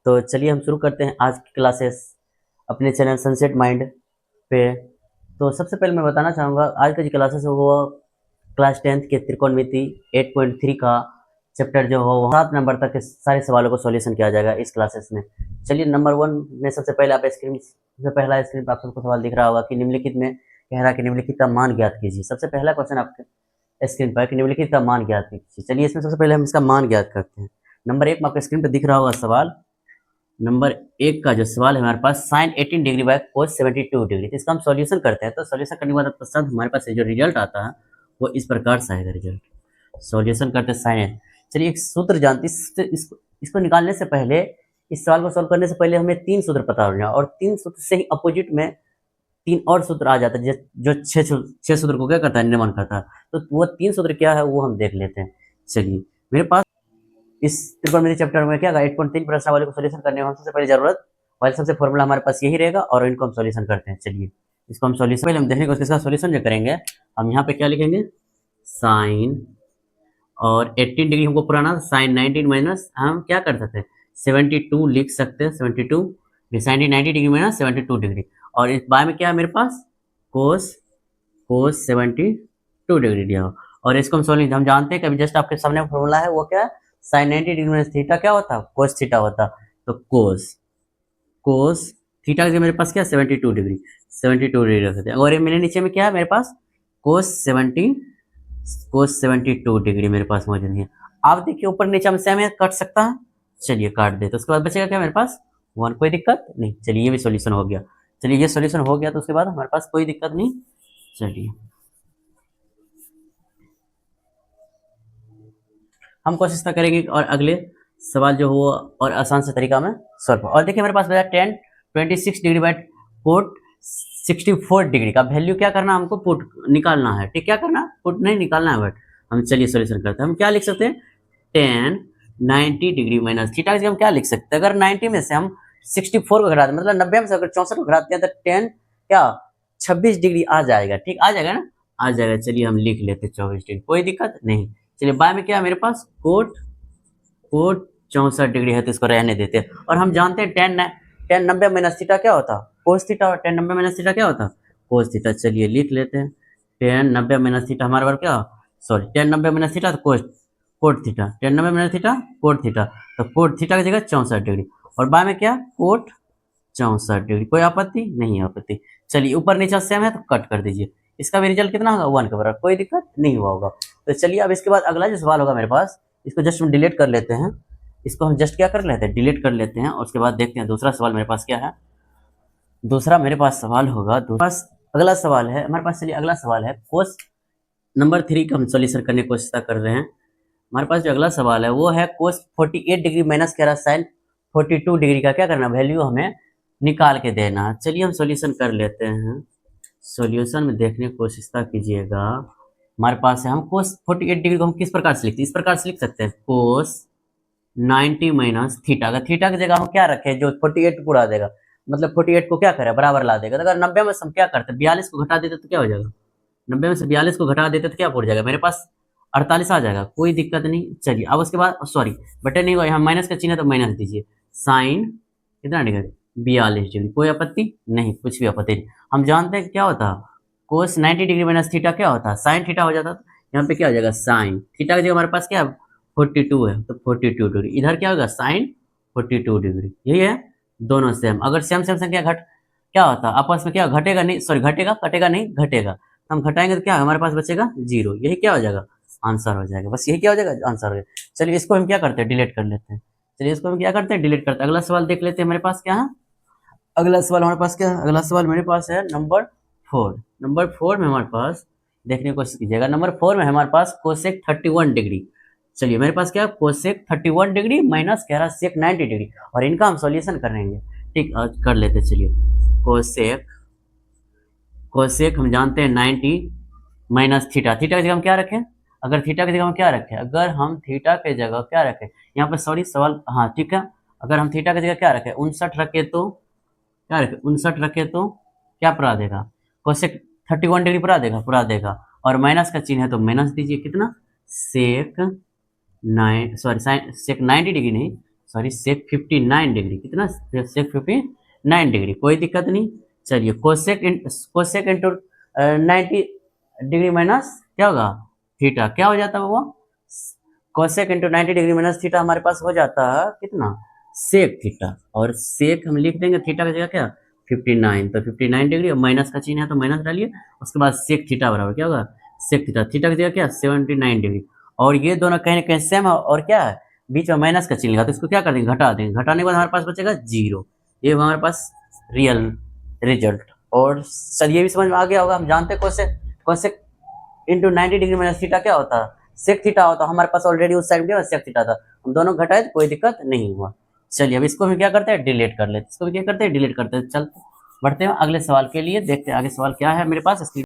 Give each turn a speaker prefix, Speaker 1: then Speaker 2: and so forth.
Speaker 1: तो चलिए हम शुरू करते हैं आज की क्लासेस अपने चैनल सनसेट माइंड पे। तो सबसे पहले मैं बताना चाहूँगा आज का जो क्लासेस है वो क्लास 10th के त्रिकोणमिति 8.3 का चैप्टर जो हो 7 नंबर तक के सारे सवालों को सॉल्यूशन किया जाएगा इस क्लासेस में। चलिए नंबर 1 में सबसे पहले आप पहला स्क्रीन पर आप सबको सवाल दिख रहा होगा कि निम्नलिखित में कह रहा है कि निम्नलिखित का मान ज्ञात कीजिए। सबसे पहला क्वेश्चन आपके स्क्रीन पर कि निम्नलिखित का मान ज्ञात कीजिए। चलिए इसमें सबसे पहले हम इसका मान ज्ञात करते हैं। नंबर 1 में आपके स्क्रीन पर दिख रहा होगा सवाल। नंबर 1 का जो सवाल है हमारे पास sine 18 degree by cos 72 degree. तो इसका हम सॉल्यूशन करते हैं। तो सॉल्यूशन करने के बाद पश्चात हमारे पास जो रिजल्ट आता है वो इस प्रकार से आएगा। रिजल्ट सॉल्यूशन करते साइन। चलिए एक सूत्र जानते इसको निकालने से पहले, इस सवाल को सॉल्व करने से पहले हमें 3 सूत्र पता होना और 3 सूत्र से ही अपोजिट में 3 और सूत्र आ जाता है जो 6 सूत्र को क्या करता है, निर्माण करता है। तो वो 3 सूत्र क्या है वो हम देख लेते हैं। चलिए मेरे पास इस त्रिकोणमिति चैप्टर में क्या 8.3 प्रश्नावली को सॉल्यूशन करने में सबसे पहले जरूरत वाले सबसे फॉर्मूला हमारे पास यही रहेगा और इनको हम सॉल्यूशन करते हैं। चलिए इसको हम सॉल्यूशन पहले हम देखने को इसका सॉल्यूशन जो करेंगे हम यहाँ पे क्या लिखेंगे, साइन और 18 डिग्री हमको पुराना साइन 19 माइनस हम क्या कर सकते हैं 72 लिख सकते हैं। 72 साइन 90 डिग्री माइनस 72 डिग्री और इस बाय में क्या है मेरे पास कोस 72 डिग्री दिया हो और इसको हम सॉल्व हम जानते हैं कि अभी जस्ट आपके सामने फॉर्मूला है वो क्या है साइन 90 डिग्री माइनस थीटा क्या होता है कोस थीटा होता। तो कोस थीटा के मेरे पास क्या 72 डिग्री रख देते हैं और ये मेरे नीचे में क्या है मेरे पास कोस 72 डिग्री मेरे पास मौजूद है। आप देखिए ऊपर नीचे हम सेम कट सकता है। चलिए काट दे तो उसके बाद बचेगा क्या मेरे पास 1, कोई दिक्कत नहीं। चलिए ये भी सॉल्यूशन हो गया। चलिए ये सॉल्यूशन हो गया तो उसके बाद हमारे पास कोई दिक्कत नहीं। चलिए हम कोशिश करेंगे और अगले सवाल जो हो और आसान से तरीका में सॉल्व। और देखिए मेरे पास बचा 26 डिग्री बाय कोट 64 डिग्री का वैल्यू क्या करना हमको पुट निकालना है। ठीक, क्या करना पुट नहीं निकालना है। बट हम चलिए सॉल्यूशन करते हैं। हम क्या लिख सकते हैं 10 90 डिग्री माइनस थीटा हम क्या लिख सकते हैं अगर 90 में से हम 64 को घटा दें मतलब 90 में से अगर 64 को घटाते हैं तो 10 क्या 26 डिग्री आ जाएगा। ठीक आ जाएगा ना, आ जाएगा। चलिए हम लिख लेते 24 डिग्री, कोई दिक्कत नहीं। चलिए बाय में क्या है मेरे पास कोट 64 डिग्री है तो इसको रहने देते हैं। और हम जानते हैं 10 90 माइनस थीटा क्या होता कोस थीटा और 10 90 माइनस थीटा क्या होता कोस थीटा। चलिए लिख लेते हैं 10 90 माइनस थीटा हमारे बार क्या 10 90 माइनस थीटा तो cot theta 10 90 minus theta cot theta तो कोट थीटा की जगह 64 डिग्री और बाय में क्या कोट 64 डिग्री। कोई आपत्ति नहीं, आपत्ति। चलिए ऊपर नीचे सेम है तो कट कर दीजिए। इसका भी रिजल्ट कितना होगा 1 के बराबर, कोई दिक्कत नहीं हुआ होगा। तो चलिए अब इसके बाद अगला जो सवाल होगा मेरे पास इसको जस्ट हम डिलीट कर लेते हैं। इसको हम जस्ट क्या कर लेते हैं डिलीट कर लेते हैं और उसके बाद देखते हैं दूसरा सवाल मेरे पास क्या है। दूसरा मेरे पास सवाल होगा अगला सवाल है हमारे पास। चलिए अगला सवाल है कोस नंबर 3 का हम सॉल्यूशन करने की कोशिश कर रहे हैं। हमारे पास जो अगला सवाल है वो है कोस 48 डिग्री माइनस कह रहा साइन 42 डिग्री का क्या करना वैल्यू हमें निकाल के देना। चलिए हम सॉल्यूशन कर लेते हैं। सॉल्यूशन में देखने की कोशिश कीजिएगा। हमारे पास है हम कोस 48 डिग्री को हम किस प्रकार से लिखते हैं, इस प्रकार से लिख सकते हैं कोस 90 माइनस थीटा। अगर थीटा की जगह हम क्या रखें जो 48 को उड़ा देगा मतलब 48 को क्या करें बराबर ला देगा। तो अगर 90 में से हम क्या करते हैं 42 को घटा देते तो क्या हो जाएगा 90 में से 42 को घटा देते तो क्या पड़ जाएगा मेरे पास 48 आ जाएगा, कोई दिक्कत नहीं। चलिए अब उसके बाद सॉरी बटन नहीं हुआ यहाँ माइनस का चिन्ह है तो माइनस दीजिए। साइन कितना डिग्री 42 डिग्री, कोई आपत्ति नहीं, कुछ भी आपत्ति नहीं। हम जानते हैं क्या होता है कोस 90 डिग्री माइनस थीटा क्या होता है साइन थीटा हो जाता है। यहाँ पे क्या हो जाएगा साइन थीटा की जगह हमारे पास क्या 42 है तो 42 डिग्री, इधर क्या होगा साइन 42 डिग्री। यही है दोनों सेम। अगर सेम संख्या क्या होता है आपस में क्या घटेगा नहीं, सॉरी घटेगा कटेगा नहीं घटेगा। हम घटाएंगे तो क्या हमारे पास बचेगा 0। यही क्या हो जाएगा आंसर हो जाएगा, बस यही क्या हो जाएगा आंसर हो जाएगा। चलिए इसको हम क्या करते हैं डिलीट कर लेते हैं। चलिए इसको हम क्या करते हैं डिलीट करते हैं। अगला सवाल देख लेते हैं हमारे पास क्या है। अगला सवाल हमारे पास क्या है, अगला सवाल मेरे पास है नंबर 4। नंबर 4 में हमारे पास देखने की कोशिश कीजिएगा। नंबर 4 में हमारे पास कोसेक 31 डिग्री। चलिए मेरे पास क्या कोसेक 31 डिग्री माइनस कह रहा सेक 90 डिग्री और इनका हम सॉल्यूशन करेंगे। ठीक कर लेते चलिए कोसेक हम जानते हैं 90 माइनस थीटा की जगह हम क्या रखें अगर थीटा की जगह हम क्या रखें अगर हम थीटा की जगह क्या रखें यहाँ पर सॉरी सवाल हाँ ठीक है अगर हम थीटा की जगह क्या रखें 59 रखे तो क्या रखें 59 रखे तो क्या पूरा देगा कोसेक 31 डिग्री पूरा देगा और माइनस का चिन्ह है तो माइनस दीजिए कितना सेक 90 डिग्री नहीं सॉरी सेक 59 डिग्री, कितना सेक 59 डिग्री, कोई दिक्कत नहीं। चलिए कोसेक इंटू 90 डिग्री माइनस क्या होगा थीटा, क्या हो जाता है वो cosec into 90 degree minus theta हमारे पास हो जाता है कितना सेक थीटा, और सेक हम लिख देंगे थीटा का जगह क्या 59, तो 59 डिग्री और माइनस का चिन्ह है तो माइनस डालिए, उसके बाद सेक थीटा बराबर क्या होगा सेक थीटा, थीटा की जगह क्या 79 डिग्री, और ये दोनों कहीं ना कहीं सेम है और क्या है बीच में माइनस का चिन्ह लगा, तो इसको क्या कर देंगे घटा देंगे, घटाने के बाद हमारे पास बचेगा जीरो, ये हमारे पास रियल रिजल्ट। और सर ये भी समझ में आ गया होगा, हम जानते हैं कौन से इंटू 90 डिग्री माइनस थीटा क्या होता है सेक थीटा होता है, हमारे पास ऑलरेडी उस साइड में सेक थीटा था, हम दोनों घटाए तो कोई दिक्कत नहीं हुआ। चलिए अब इसको भी क्या करते हैं डिलीट कर लेते हैं, इसको भी क्या करते हैं डिलीट करते हैं। चल बढ़ते हैं अगले सवाल के लिए, देखते हैं आगे सवाल क्या है मेरे पास।